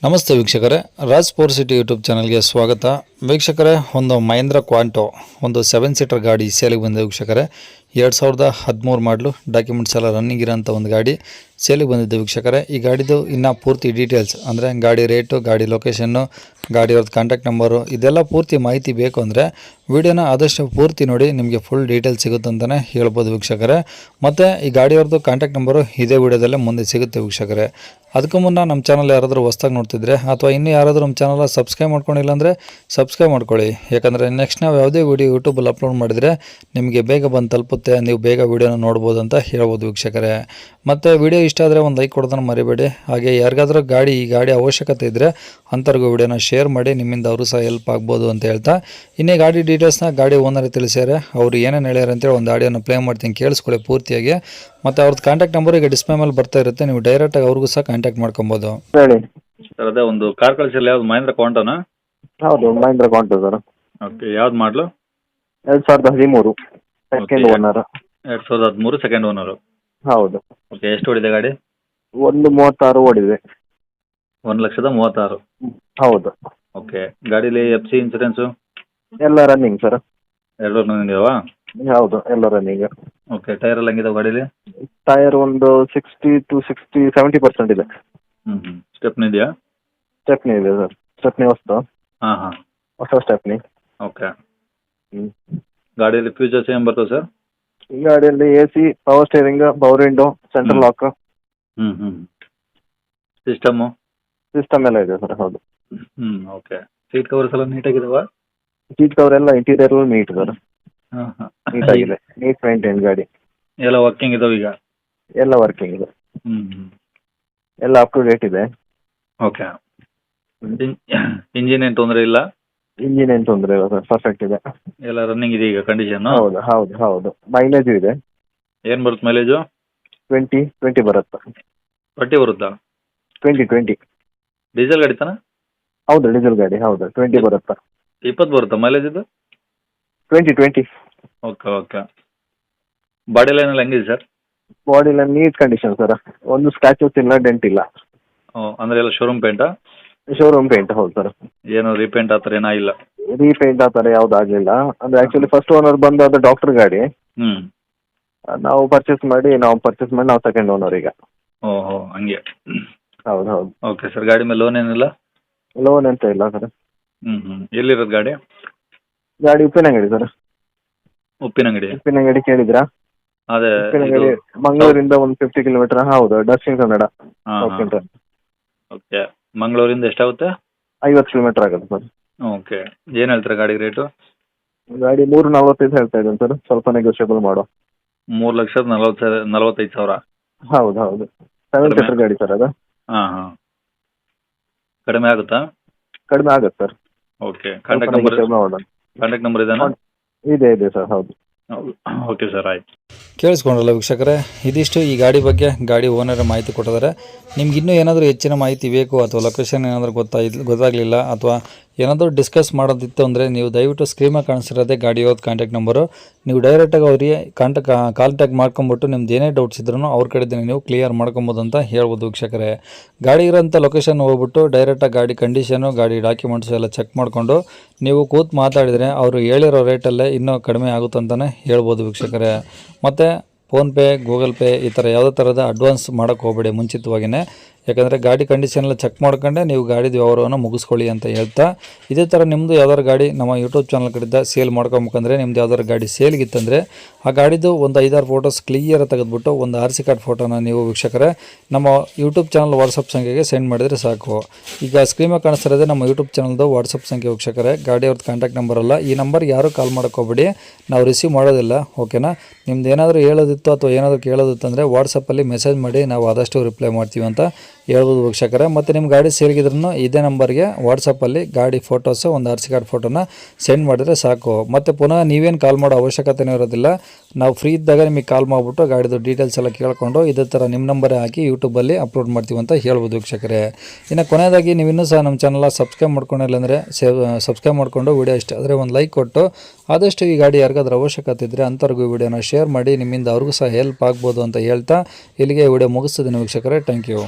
ನಮಸ್ತೆ ವೀಕ್ಷಕರೇ, Raj sports city YouTube ಚಾನಲ್ಗೆ ಸ್ವಾಗತ. ವೀಕ್ಷಕರೇ, ಒಂದು ಮಹೇಂದ್ರ ಕ್ವಾಂಟೋ ಒಂದು 7 ಸೀಟರ್ ಗಾಡಿ ಸೇಲಿಗೆ ಬಂದಿದೆ ವೀಕ್ಷಕರೇ. 2013 ಮಾಡಲು, ಡಾಕ್ಯುಮೆಂಟ್ಸ್ ಎಲ್ಲ ರನ್ನಿಂಗ್ ಇರೋಂಥ ಒಂದು ಗಾಡಿ ಸೇಲಿಗೆ ಬಂದಿದೆ ವೀಕ್ಷಕರೇ. ಈ ಗಾಡಿದು ಇನ್ನೂ ಪೂರ್ತಿ ಡೀಟೇಲ್ಸ್ ಅಂದರೆ ಗಾಡಿ ರೇಟು, ಗಾಡಿ ಲೊಕೇಶನ್ನು, ಗಾಡಿಯವ್ರದ್ದು ಕಾಂಟ್ಯಾಕ್ಟ್ ನಂಬರು, ಇದೆಲ್ಲ ಪೂರ್ತಿ ಮಾಹಿತಿ ಬೇಕು ಅಂದರೆ ವಿಡಿಯೋನ ಆದಷ್ಟು ಪೂರ್ತಿ ನೋಡಿ, ನಿಮಗೆ ಫುಲ್ ಡೀಟೇಲ್ಸ್ ಸಿಗುತ್ತಂತಲೇ ಹೇಳ್ಬೋದು ವೀಕ್ಷಕರೇ. ಮತ್ತು ಈ ಗಾಡಿಯವ್ರದ್ದು ಕಾಂಟ್ಯಾಕ್ಟ್ ನಂಬರು ಇದೇ ವಿಡಿಯೋದಲ್ಲೇ ಮುಂದೆ ಸಿಗುತ್ತೆ ವೀಕ್ಷಕರೇ. ಅದಕ್ಕೂ ಮುನ್ನ ನಮ್ಮ ಚಾನಲ್ ಯಾರಾದರೂ ಹೊಸ್ದಾಗಿ ನೋಡ್ತಿದ್ರೆ ಅಥವಾ ಇನ್ನೂ ಯಾರಾದರೂ ನಮ್ಮ ಚಾನಲ್ ಸಬ್ಸ್ಕ್ರೈಬ್ ಮಾಡ್ಕೊಂಡಿಲ್ಲ ಅಂದರೆ ಸಬ್ಸ್ಕ್ರೈಬ್ ಮಾಡ್ಕೊಳ್ಳಿ. ಯಾಕಂದರೆ ನೆಕ್ಸ್ಟ್ ನಾವು ಯಾವುದೇ ವಿಡಿಯೋ ಯೂಟ್ಯೂಬಲ್ಲಿ ಅಪ್ಲೋಡ್ ಮಾಡಿದರೆ ನಿಮಗೆ ಬೇಗ ಬಂದು ತಲುಪುತ್ತೆ, ನೀವು ಬೇಗ ವಿಡಿಯೋನ ನೋಡ್ಬೋದು ಅಂತ ಹೇಳ್ಬೋದು ವೀಕ್ಷಕರೇ. ಮತ್ತು ವಿಡಿಯೋ ಇಷ್ಟ ಆದರೆ ಒಂದು ಲೈಕ್ ಕೊಡೋದನ್ನು ಮರಿಬೇಡಿ. ಹಾಗೆ ಯಾರಿಗಾದ್ರೂ ಈ ಗಾಡಿ ಅವಶ್ಯಕತೆ ಇದ್ದರೆ ಅಂಥವ್ರಿಗೂ ವಿಡಿಯೋನ ಶೇರ್ ಮಾಡಿ, ನಿಮ್ಮಿಂದ ಅವರು ಸಹ ಹೆಲ್ಪ್ ಆಗ್ಬೋದು ಅಂತ ಹೇಳ್ತಾ, ಇನ್ನೇ ಗಾಡಿ ಡೀಟೇಲ್ಸ್ನ ಗಾಡಿ ಓನರ್ ತಿಳಿಸ್ಯಾರೆ. ಅವರು ಏನೇನು ಹೇಳ್ಯಾರ ಅಂತೇಳಿ ಒಂದು ಆಡಿಯೋನ ಪ್ಲೇ ಮಾಡ್ತೀನಿ, ಕೇಳಿಸ್ಕೊಳ್ಳಿ ಪೂರ್ತಿಯಾಗಿ. ಮತ್ತು ಅವ್ರದ್ದು ಕಾಂಟ್ಯಾಕ್ಟ್ ನಂಬರ್ ಈಗ ಡಿಸ್ಪ್ಲೇ ಮೇಲೆ ಬರ್ತಾ ಇರುತ್ತೆ, ನೀವು ಡೈರೆಕ್ಟಾಗಿ ಅವ್ರಿಗೂ ಸಹ ಕಾಂಟ್ಯಾಕ್ಟ್ ಮಾಡ್ಕೊಬೋದು. ಹೇಳಿ ಸರ್, ಅದೇ ಒಂದು ಕಾರ್ ಕಳಿಸಿಲ್ಲ, ಯಾವ್ದು ಮಹೇಂದ್ರ ಕ್ವಾಂಟೋನಾ? ಹೌದು, ಮಹೇಂದ್ರ ಕ್ವಾಂಟೋ ಸರ್. ಓಕೆ, ಯಾವ್ದು ಮಾಡಲು? 2013 ಸೆಕೆಂಡ್ ಓನರ್. 2013 second owner. ಹೌದು. ಓಕೆ, ಎಷ್ಟು ಓಡಿದೆ ಗಾಡಿ? 136 ಓಡಿದೆ. 1,36,000. ಹೌದು. ಓಕೆ, ಗಾಡೀಲಿ FC ಇನ್ಸೂರೆನ್ಸು ಎಲ್ಲ ರನ್ನಿಂಗ್ ಸರ್. ಎರಡು ಇದೆಯಾ? ಹೌದು, ಎಲ್ಲ ರನ್ನಿಂಗ್. ಓಕೆ, ಟೈರ್ ಎಲ್ಲ ಹೆಂಗಿದಾವೆ ಗಾಡೀಲಿ? ಟೈರ್ ಒಂದು 70% ಇದೆ. ಸ್ಟೆಪ್ನಿ ಇದೆಯಾ? ಸ್ಟೆಪ್ನಿ ಇದೆ ಸರ್. ಸ್ಟೆಪ್ನಿ ಹೊಸ್ತು. ಹಾಂ. ಹೊಸ ಸ್ಟೆಪ್ನಿ. ಓಕೆ, ಗಾಡಿಯಲ್ಲಿ ಫ್ಯೂಚರ್ಸ್ ಏನು ಬರ್ತದೆ ಸರ್? ಈ ಗಾಡಿಯಲ್ಲಿ AC, power steering, power window, central lock, system system ಎಲ್ಲ ಇದೆ ಸರ್. ಹೌದು. ಓಕೆ, ಸೀಟ್ ಕವರ್ಸ್ ಎಲ್ಲ ನೀಟಾಗಿದಾವ? ಸೀಟ್ ಕವರ್ ಎಲ್ಲ ಇಂಟೀರಿಯರ್ ನೀಟ್ ಸರ್. ಹಾಂ. ನೀಟ್ ಆಗಿದೆ, ನೀಟ್ ಮೇಂಟೈನ್ ಗಾಡಿ. ಎಲ್ಲ ವರ್ಕಿಂಗ್ ಇದಾವೆ ಈಗ? ಎಲ್ಲ ವರ್ಕಿಂಗ್ ಇದೆ. ಹ್ಞೂ. ಎಲ್ಲ ಅಪ್ ಟು ಡೇಟ್ ಇದೆ. ಓಕೆ, ಇಂಜಿನ್ ಏನು ತೊಂದರೆ ಇಲ್ಲ? ಇಂಜಿನ್ ಏನು ತೊಂದರೆ ಇಲ್ಲ ಸರ್, ಪರ್ಫೆಕ್ಟ್ ಇದೆ. ಎಲ್ಲ ರನ್ನಿಂಗ್ ಇದೆ ಈಗ ಕಂಡೀಷನ್ನು? ಹೌದು. ಮೈಲೇಜು ಇದೆ. ಏನು ಬರುತ್ತೆ ಮೈಲೇಜು? 20 ಬರುತ್ತೆ. 20 ಬರುತ್ತಾ? 20. ಡೀಸೆಲ್ ಗಾಡಿ ತಾನೆ? ಹೌದು, ಡೀಸೆಲ್ ಗಾಡಿ. ಹೌದು, 20 ಬರುತ್ತೆ. 20 ಬರುತ್ತಾ ಮೈಲೇಜ್ ಇದು? 20. ಓಕೆ. ಬಾಡಿ ಲೈನ್ ಎಲ್ಲ ಹೆಂಗಿದೆ ಸರ್? ಬಾಡಿ ಎಲ್ಲ ನೀಟ್ ಕಂಡೀಷನ್ ಸರ್. ಒಂದು ಸ್ಕ್ರಾಚಸ್ ಇಲ್ಲ, ಡೆಂಟ್ ಇಲ್ಲ. ಅಂದರೆ ಎಲ್ಲ ಶೋರೂಮ್ ಪೇಂಟಾ? Showroom paint. ಹೌದು ಸರ್. ಏನು ರೀಪೇಂಟ್ ಆ ಥರ ಏನಾಗಿಲ್ಲ? ರೀಪೇಂಟ್ ಆ ಥರ ಯಾವ್ದು ಆಗಲಿಲ್ಲ. ಅಂದರೆ ಆ್ಯಕ್ಚುಲಿ ಫಸ್ಟ್ ಓನರ್ ಬಂದು ಅದು ಡಾಕ್ಟರ್ ಗಾಡಿ. ನಾವು ಪರ್ಚೇಸ್ ಮಾಡಿ ನಾವು ಸೆಕೆಂಡ್ ಓನರ್ ಈಗ. ಓಹೋ, ಹಂಗೆ. ಹೌದು. ಓಕೆ ಸರ್, ಗಾಡಿ ಮೇಲೆ ಲೋನ್ ಏನಿಲ್ಲ? ಲೋನ್ ಎಂತ ಇಲ್ಲ ಸರ್. ಎಲ್ಲಿರೋದು ಗಾಡಿ? ಗಾಡಿ ಉಪ್ಪಿನಂಗಡಿ ಸರ್. ಉಪ್ಪಿನಂಗಡಿ ಕೇಳಿದ್ರಾ? ಅದೇ ಉಪ್ಪಿನಂಗಡಿ ಮಂಗಳೂರಿಂದ ಒಂದು 50 ಕಿಲೋಮೀಟರ್. ಹೌದು, ದಕ್ಷಿಣ ಕನ್ನಡ. ಓಕೆ, ಮಂಗಳೂರಿಂದ ಎಷ್ಟಾಗುತ್ತೆ? 50 ಕಿಲೋಮೀಟರ್ ಆಗುತ್ತೆ ಸರ್. ಓಕೆ, ಏನು ಹೇಳ್ತಾರೆ ಗಾಡಿ ರೇಟು? ಗಾಡಿ 345 ಹೇಳ್ತಾ ಇದ್ದೇನೆ ಸರ್, ಸ್ವಲ್ಪ ನೆಗೋಷಿಯಬಲ್ ಮಾಡೋ. 3,45,000. ಹೌದು. 7 ಸೀಟರ್ ಗಾಡಿ ಸರ್ ಅದು. ಹಾಂ. ಕಡಿಮೆ ಆಗುತ್ತಾ? ಕಡಿಮೆ ಆಗುತ್ತೆ ಸರ್. ಓಕೆ, ಕಾಂಟ್ಯಾಕ್ಟ್ ನಂಬರ್ ಇದೆಯಾ? ಇದೆ ಸರ್. ಹೌದು. ಓಕೆ ಸರ್, ಆಯ್ತು. ಕೇಳಿಸ್ಕೊಂಡ್ರಲ್ಲ ವೀಕ್ಷಕರೇ, ಇದಿಷ್ಟು ಈ ಗಾಡಿ ಬಗ್ಗೆ ಗಾಡಿ ಓನರ್ ಮಾಹಿತಿ ಕೊಟ್ಟಿದ್ದಾರೆ. ನಿಮ್ಗೆ ಇನ್ನೂ ಏನಾದರೂ ಹೆಚ್ಚಿನ ಮಾಹಿತಿ ಬೇಕು ಅಥವಾ ಲೊಕೇಶನ್ ಏನಾದರೂ ಗೊತ್ತಾಗಲಿಲ್ಲ ಅಥವಾ ಏನಾದರೂ ಡಿಸ್ಕಸ್ ಮಾಡೋದಿತ್ತು ಅಂದರೆ ನೀವು ದಯವಿಟ್ಟು ಸ್ಕ್ರೀನಾಗಿ ಕಾಣಿಸಿರೋದೇ ಗಾಡಿಯವ್ರದ್ದು ಕಾಂಟ್ಯಾಕ್ಟ್ ನಂಬರು. ನೀವು ಡೈರೆಕ್ಟಾಗಿ ಅವರಿಗೆ ಕಾಂಟ್ಯಾಕ್ಟ್ ಮಾಡ್ಕೊಂಬಿಟ್ಟು ನಿಮ್ದು ಏನೇ ಡೌಟ್ಸ್ ಇದ್ರೂ ಅವ್ರ ಕಡೆದಿಂದ ನೀವು ಕ್ಲಿಯರ್ ಮಾಡ್ಕೊಬೋದು ಅಂತ ಹೇಳ್ಬೋದು ವೀಕ್ಷಕರೇ. ಗಾಡಿ ಇರೋಂಥ ಲೊಕೇಶನ್ ಹೋಗ್ಬಿಟ್ಟು ಡೈರೆಕ್ಟಾಗಿ ಗಾಡಿ ಕಂಡೀಷನು, ಗಾಡಿ ಡಾಕ್ಯುಮೆಂಟ್ಸು ಎಲ್ಲ ಚೆಕ್ ಮಾಡಿಕೊಂಡು ನೀವು ಕೂತು ಮಾತಾಡಿದರೆ ಅವರು ಹೇಳಿರೋ ರೇಟಲ್ಲೇ ಇನ್ನೂ ಕಡಿಮೆ ಆಗುತ್ತಂತಲೇ ಹೇಳ್ಬೋದು ವೀಕ್ಷಕರೇ. ಮತ್ತು ಫೋನ್ಪೇ, ಗೂಗಲ್ ಪೇ ಈ ಥರ ಯಾವುದೇ ಥರದ ಅಡ್ವಾನ್ಸ್ ಮಾಡೋಕ್ಕೆ ಹೋಗಬೇಡಿ ಮುಂಚಿತವಾಗಿಯೇ. ಯಾಕಂದರೆ ಗಾಡಿ ಕಂಡೀಷನ್ ಎಲ್ಲ ಚೆಕ್ ಮಾಡ್ಕೊಂಡೆ ನೀವು ಗಾಡಿದು ವ್ಯವಹಾರವನ್ನು ಮುಗಿಸ್ಕೊಳ್ಳಿ ಅಂತ ಹೇಳ್ತಾ, ಇದೇ ಥರ ನಿಮ್ಮದು ಯಾವ್ದಾದ್ರು ಗಾಡಿ ನಮ್ಮ ಯೂಟ್ಯೂಬ್ ಚಾನಲ್ ಕಡೆಯಿಂದ ಸೇಲ್ ಮಾಡ್ಕೊಬೇಕಂದ್ರೆ, ನಿಮ್ದು ಯಾವ್ದಾದ್ರು ಗಾಡಿ ಸೇಲ್ಗಿತ್ತಂದರೆ ಆ ಗಾಡಿದು ಒಂದು 5-6 ಫೋಟೋಸ್ ಕ್ಲಿಯರ್ ತೆಗೆದುಬಿಟ್ಟು ಒಂದು RC ಕಾರ್ಡ್ ಫೋಟೋನ ನೀವು ವೀಕ್ಷಕರೇ ನಮ್ಮ ಯೂಟ್ಯೂಬ್ ಚಾನಲ್ ವಾಟ್ಸಪ್ ಸಂಖ್ಯೆಗೆ ಸೆಂಡ್ ಮಾಡಿದರೆ ಸಾಕು. ಈಗ ಸ್ಕ್ರೀನಾಗಿ ಕಾಣಿಸ್ತಿರೋದೇ ನಮ್ಮ ಯೂಟ್ಯೂಬ್ ಚಾನಲ್ದು ವಾಟ್ಸಪ್ ಸಂಖ್ಯೆ ವೀಕ್ಷಕರೇ. ಗಾಡಿಯವ್ರದ್ದು ಕಾಂಟ್ಯಾಕ್ಟ್ ನಂಬರ್ ಅಲ್ಲ. ಈ ನಂಬರ್ ಯಾರೂ ಕಾಲ್ ಮಾಡೋಕ್ಕೋಗ್ಬೇಡಿ, ನಾವು ರಿಸೀವ್ ಮಾಡೋದಿಲ್ಲ. ಓಕೆನಾ? ನಿಮ್ದು ಏನಾದರೂ ಹೇಳೋದಿತ್ತು ಅಥವಾ ಏನಾದರೂ ಕೇಳೋದಿತ್ತಂದರೆ ವಾಟ್ಸಪ್ಪಲ್ಲಿ ಮೆಸೇಜ್ ಮಾಡಿ, ನಾವು ಆದಷ್ಟು ರಿಪ್ಲೈ ಮಾಡ್ತೀವಿ ಅಂತ ಹೇಳ್ಬೋದು ವೀಕ್ಷಕರೇ. ಮತ್ತು ನಿಮ್ಮ ಗಾಡಿ ಸೇಲ್ಗಿದ್ರೂ ಇದೇ ನಂಬರ್ಗೆ ವಾಟ್ಸಪ್ಪಲ್ಲಿ ಗಾಡಿ ಫೋಟೋಸು, ಒಂದು RC ಕಾರ್ಡ್ ಫೋಟೋನ ಸೆಂಡ್ ಮಾಡಿದರೆ ಸಾಕು. ಮತ್ತು ಪುನಃ ನೀವೇನು ಕಾಲ್ ಮಾಡೋ ಅವಶ್ಯಕತೆಯೂ ಇರೋದಿಲ್ಲ. ನಾವು ಫ್ರೀ ಇದ್ದಾಗ ನಿಮಗೆ ಕಾಲ್ ಮಾಡಿಬಿಟ್ಟು ಗಾಡಿದು ಡೀಟೇಲ್ಸ್ ಎಲ್ಲ ಕೇಳಿಕೊಂಡು ಇದೇ ಥರ ನಿಮ್ಮ ನಂಬರೇ ಹಾಕಿ ಯೂಟ್ಯೂಬಲ್ಲಿ ಅಪ್ಲೋಡ್ ಮಾಡ್ತೀವಿ ಅಂತ ಹೇಳ್ಬೋದು ವೀಕ್ಷಕರೇ. ಇನ್ನು ಕೊನೆಯದಾಗಿ ನೀವು ಇನ್ನೂ ಸಹ ನಮ್ಮ ಚಾನಲ್ನ ಸಬ್ಸ್ಕ್ರೈಬ್ ಮಾಡ್ಕೊಂಡಿಲ್ಲ ಅಂದರೆ ಸಬ್ಸ್ಕ್ರೈಬ್ ಮಾಡಿಕೊಂಡು ವಿಡಿಯೋ ಇಷ್ಟ ಆದರೆ ಒಂದು ಲೈಕ್ ಕೊಟ್ಟು ಆದಷ್ಟು ಈ ಗಾಡಿ ಯಾರಿಗಾದ್ರೂ ಅವಶ್ಯಕತೆ ಇದ್ದರೆ ಅಂಥವ್ರಿಗೂ ವಿಡಿಯೋನ ಶೇರ್ ಮಾಡಿ, ನಿಮ್ಮಿಂದ ಅವ್ರಿಗೂ ಸಹ ಹೆಲ್ಪ್ ಆಗ್ಬೋದು ಅಂತ ಹೇಳ್ತಾ ಇಲ್ಲಿಗೆ ವಿಡಿಯೋ ಮುಗಿಸ್ತಿದ್ದೀನಿ ವೀಕ್ಷಕರೇ. Thank you.